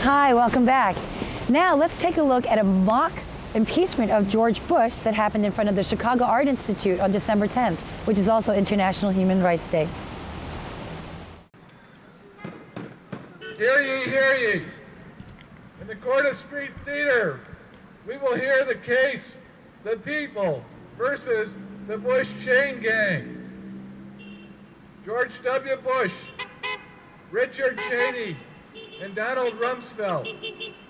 Hi, welcome back. Now let's take a look at a mock impeachment of George Bush that happened in front of the Chicago Art Institute on December 10th, which is also International Human Rights Day. Hear ye, hear ye. In the court of Street Theater, we will hear the case, the people versus the Bush chain gang. George W. Bush, Richard Cheney, and Donald Rumsfeld,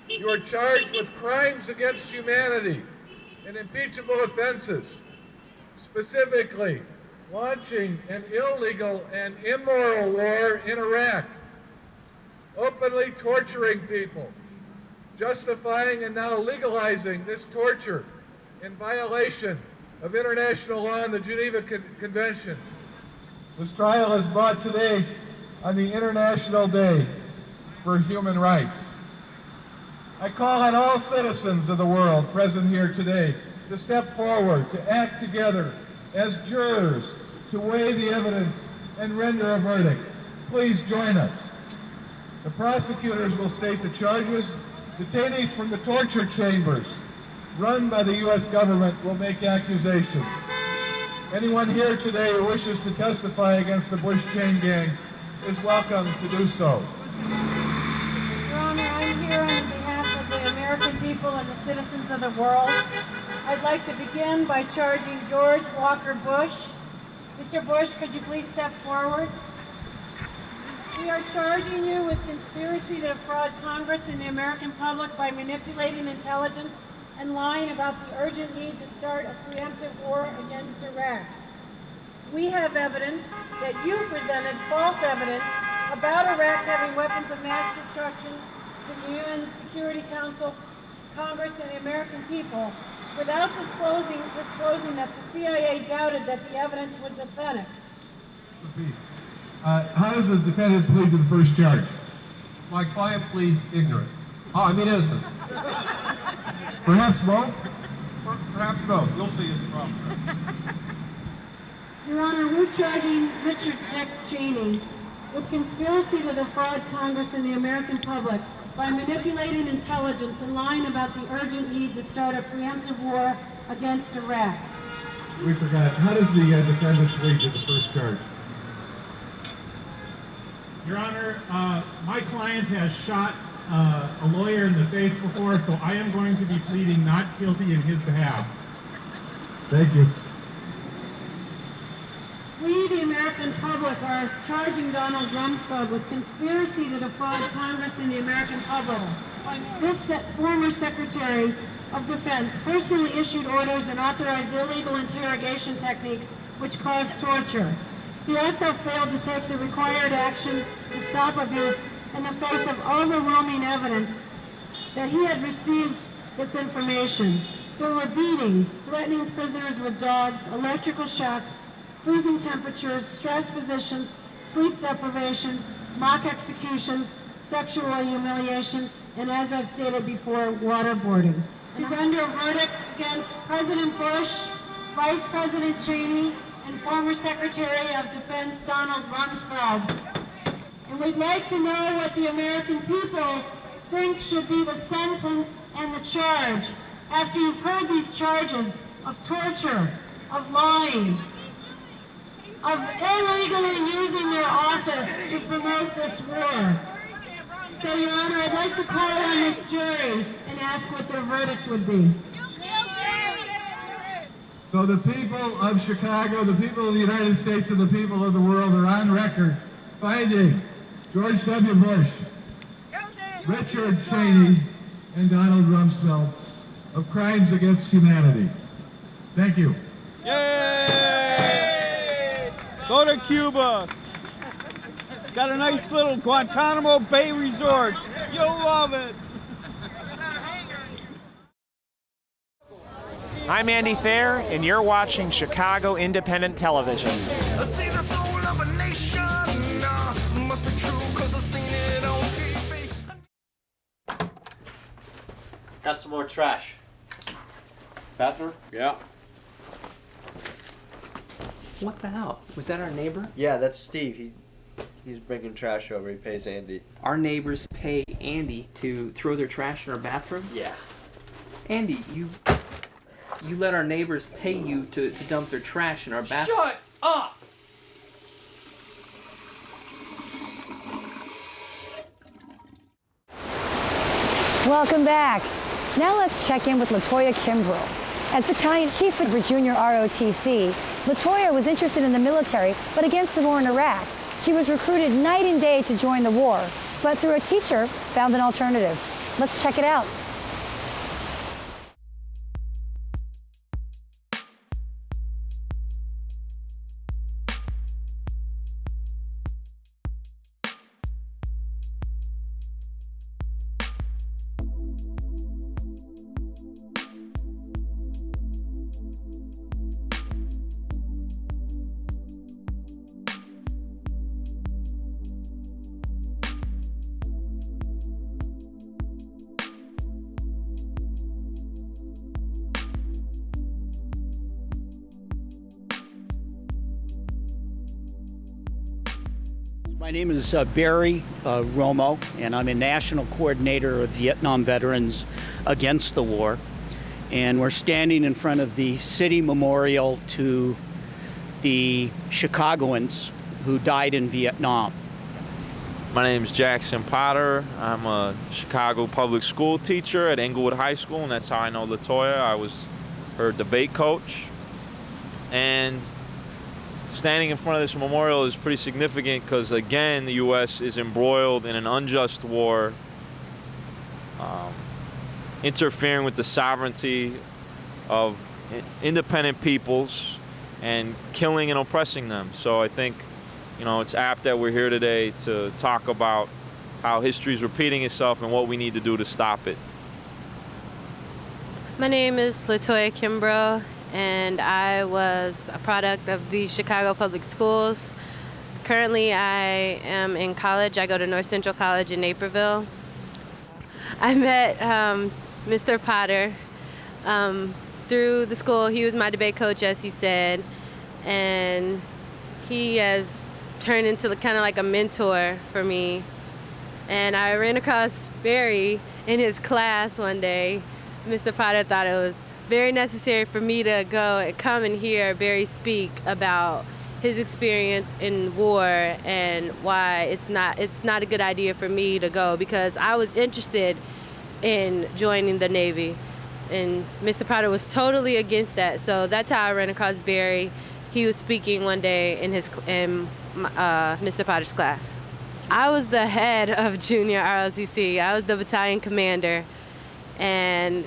you are charged with crimes against humanity and impeachable offenses, specifically launching an illegal and immoral war in Iraq, openly torturing people, justifying and now legalizing this torture in violation of international law and the Geneva Conventions. This trial is brought today on the International Day for Human Rights. I call on all citizens of the world present here today to step forward, to act together as jurors, to weigh the evidence and render a verdict. Please join us. The prosecutors will state the charges. Detainees from the torture chambers run by the U.S. government will make accusations. Anyone here today who wishes to testify against the Bush chain gang is welcome to do so. Your Honor, I'm here on behalf of the American people and the citizens of the world. I'd like to begin by charging George Walker Bush. Mr. Bush, could you please step forward? We are charging you with conspiracy to defraud Congress and the American public by manipulating intelligence and lying about the urgent need to start a preemptive war against Iraq. We have evidence that you presented false evidence about Iraq having weapons of mass destruction to the UN Security Council, Congress, and the American people without disclosing that the CIA doubted that the evidence was authentic. How does the defendant plead to the first charge? My client pleads ignorant. Innocent. Perhaps both? Perhaps both. You'll see it's a problem. Your Honor, we're charging Richard Dick Cheney with conspiracy to defraud Congress and the American public by manipulating intelligence and lying about the urgent need to start a preemptive war against Iraq. We forgot. How does the defendant plead to the first charge? Your Honor, my client has shot a lawyer in the face before, so I am going to be pleading not guilty in his behalf. Thank you. We, the American public, are charging Donald Rumsfeld with conspiracy to defraud Congress and the American public. This former Secretary of Defense personally issued orders and authorized illegal interrogation techniques which caused torture. He also failed to take the required actions to stop abuse in the face of overwhelming evidence that he had received this information. There were beatings, threatening prisoners with dogs, electrical shocks, freezing temperatures, stress positions, sleep deprivation, mock executions, sexual humiliation, and as I've stated before, waterboarding. To render a verdict against President Bush, Vice President Cheney, and former Secretary of Defense Donald Rumsfeld. And we'd like to know what the American people think should be the sentence and the charge after you've heard these charges of torture, of lying, of illegally using their office to promote this war. So, Your Honor, I'd like to call on this jury and ask what their verdict would be. So the people of Chicago, the people of the United States, and the people of the world are on record finding George W. Bush, Richard Cheney, and Donald Rumsfeld of crimes against humanity. Thank you. Yay! Go to Cuba. Got a nice little Guantanamo Bay resort. You'll love it. I'm Andy Thayer, and you're watching Chicago Independent Television. I see the soul of a nation, must be true 'cause I've seen it on TV. Got some more trash. Bathroom? Yeah. What the hell? Was that our neighbor? Yeah, that's Steve. He's bringing trash over. He pays Andy. Our neighbors pay Andy to throw their trash in our bathroom? Yeah. Andy, you let our neighbors pay you to dump their trash in our bathroom? Shut up! Welcome back. Now let's check in with Latoyia Kimbrough. As battalion chief for Junior ROTC, Latoyia was interested in the military, but against the war in Iraq. She was recruited night and day to join the war, but through a teacher, found an alternative. Let's check it out. My name is Barry Romo, and I'm a national coordinator of Vietnam Veterans Against the War. And we're standing in front of the city memorial to the Chicagoans who died in Vietnam. My name is Jackson Potter. I'm a Chicago public school teacher at Englewood High School, and that's how I know Latoyia. I was her debate coach. And standing in front of this memorial is pretty significant because, again, the U.S. is embroiled in an unjust war, interfering with the sovereignty of independent peoples and killing and oppressing them. So I think, it's apt that we're here today to talk about how history is repeating itself and what we need to do to stop it. My name is Latoyia Kimbrough, and I was a product of the Chicago Public Schools. Currently, I am in college. I go to North Central College in Naperville. I met Mr. Potter through the school. He was my debate coach, as he said, and he has turned into kind of like a mentor for me. And I ran across Barry in his class one day. Mr. Potter thought it was very necessary for me to go and come and hear Barry speak about his experience in war and why it's not a good idea for me to go, because I was interested in joining the Navy, and Mr. Potter was totally against that. So that's how I ran across Barry. He was speaking one day in Mr. Potter's class. I was the head of Junior ROTC. I was the battalion commander, and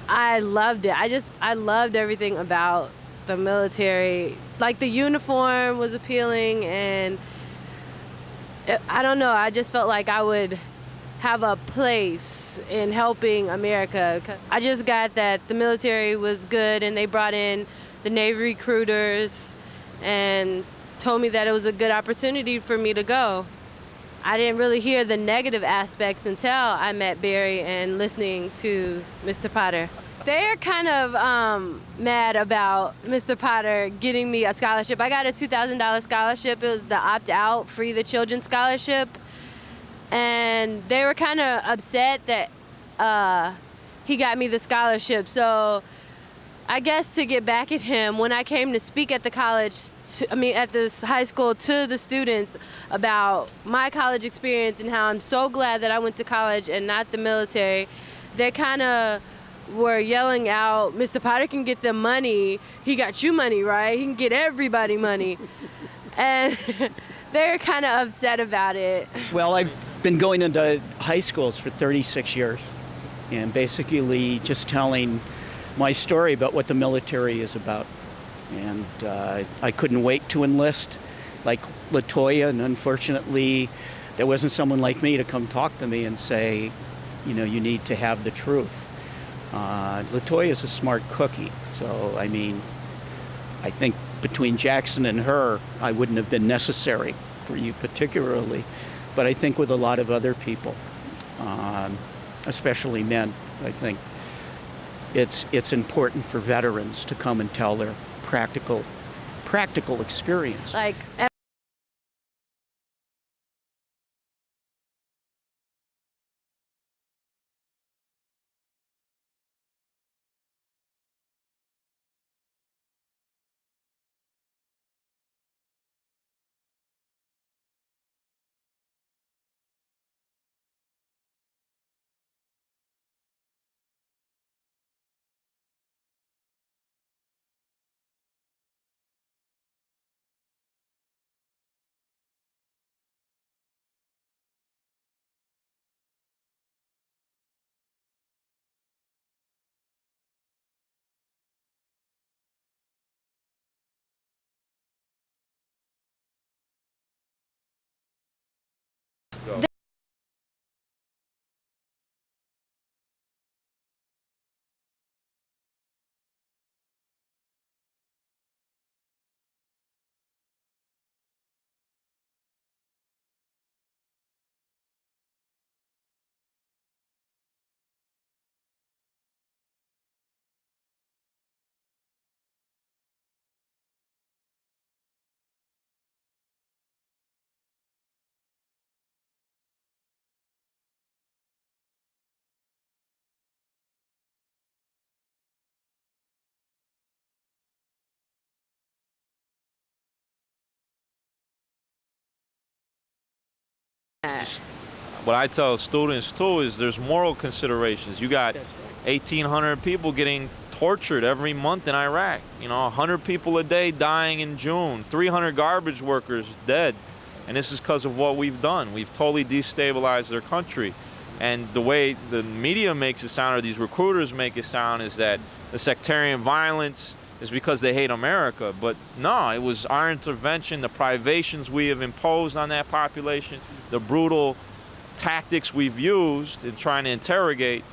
I loved it. I loved everything about the military. Like, the uniform was appealing, and I don't know, I just felt like I would have a place in helping America. I just got that the military was good, and they brought in the Navy recruiters and told me that it was a good opportunity for me to go. I didn't really hear the negative aspects until I met Barry and listening to Mr. Potter. They're kind of mad about Mr. Potter getting me a scholarship. I got a $2,000 scholarship. It was the opt-out, Free the Children scholarship. And they were kind of upset that he got me the scholarship. So I guess to get back at him, when I came to speak at the college, at this high school, to the students about my college experience and how I'm so glad that I went to college and not the military, they kind of were yelling out, Mr. Potter can get them money. He got you money, right? He can get everybody money. And they're kind of upset about it. Well, I've been going into high schools for 36 years and basically just telling my story about what the military is about. And I couldn't wait to enlist like Latoyia, and unfortunately there wasn't someone like me to come talk to me and say, you need to have the truth. Latoyia is a smart cookie, so I mean, I think between Jackson and her, I wouldn't have been necessary for you particularly, but I think with a lot of other people, especially men, I think it's important for veterans to come and tell their practical experience. Like What I tell students too is there's moral considerations. You got 1,800 people getting tortured every month in Iraq. 100 people a day dying in June, 300 garbage workers dead. And this is because of what we've done. We've totally destabilized their country. And the way the media makes it sound, or these recruiters make it sound, is that the sectarian violence is because they hate America. But no, it was our intervention, the privations we have imposed on that population, the brutal tactics we've used in trying to interrogate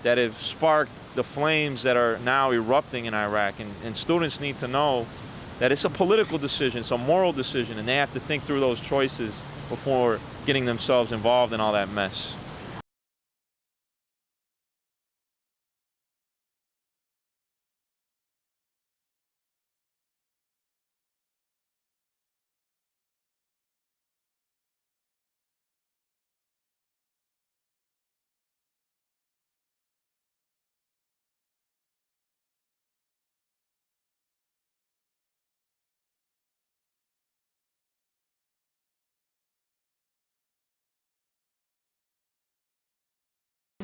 that have sparked the flames that are now erupting in Iraq. And students need to know that it's a political decision, it's a moral decision, and they have to think through those choices before getting themselves involved in all that mess.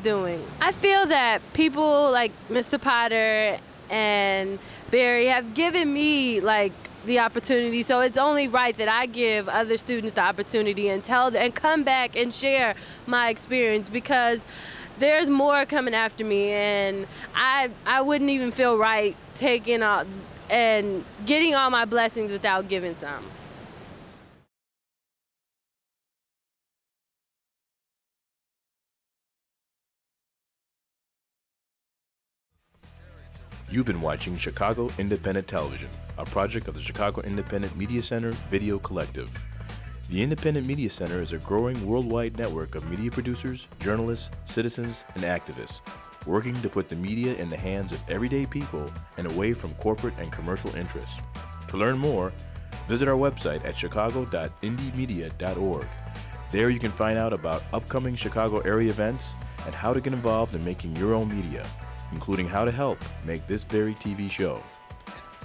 Doing. I feel that people like Mr. Potter and Barry have given me the opportunity, so it's only right that I give other students the opportunity and tell them and come back and share my experience, because there's more coming after me, and I wouldn't even feel right taking all and getting all my blessings without giving some. You've been watching Chicago Independent Television, a project of the Chicago Independent Media Center Video Collective. The Independent Media Center is a growing worldwide network of media producers, journalists, citizens, and activists, working to put the media in the hands of everyday people and away from corporate and commercial interests. To learn more, visit our website at chicago.indiemedia.org. There you can find out about upcoming Chicago area events and how to get involved in making your own media, including how to help make this very TV show.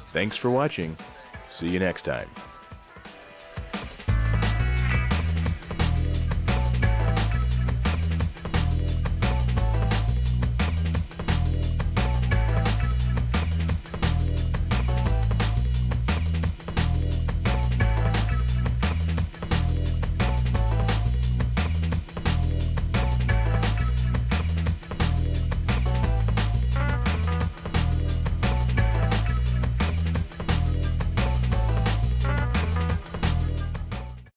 Thanks for watching. See you next time.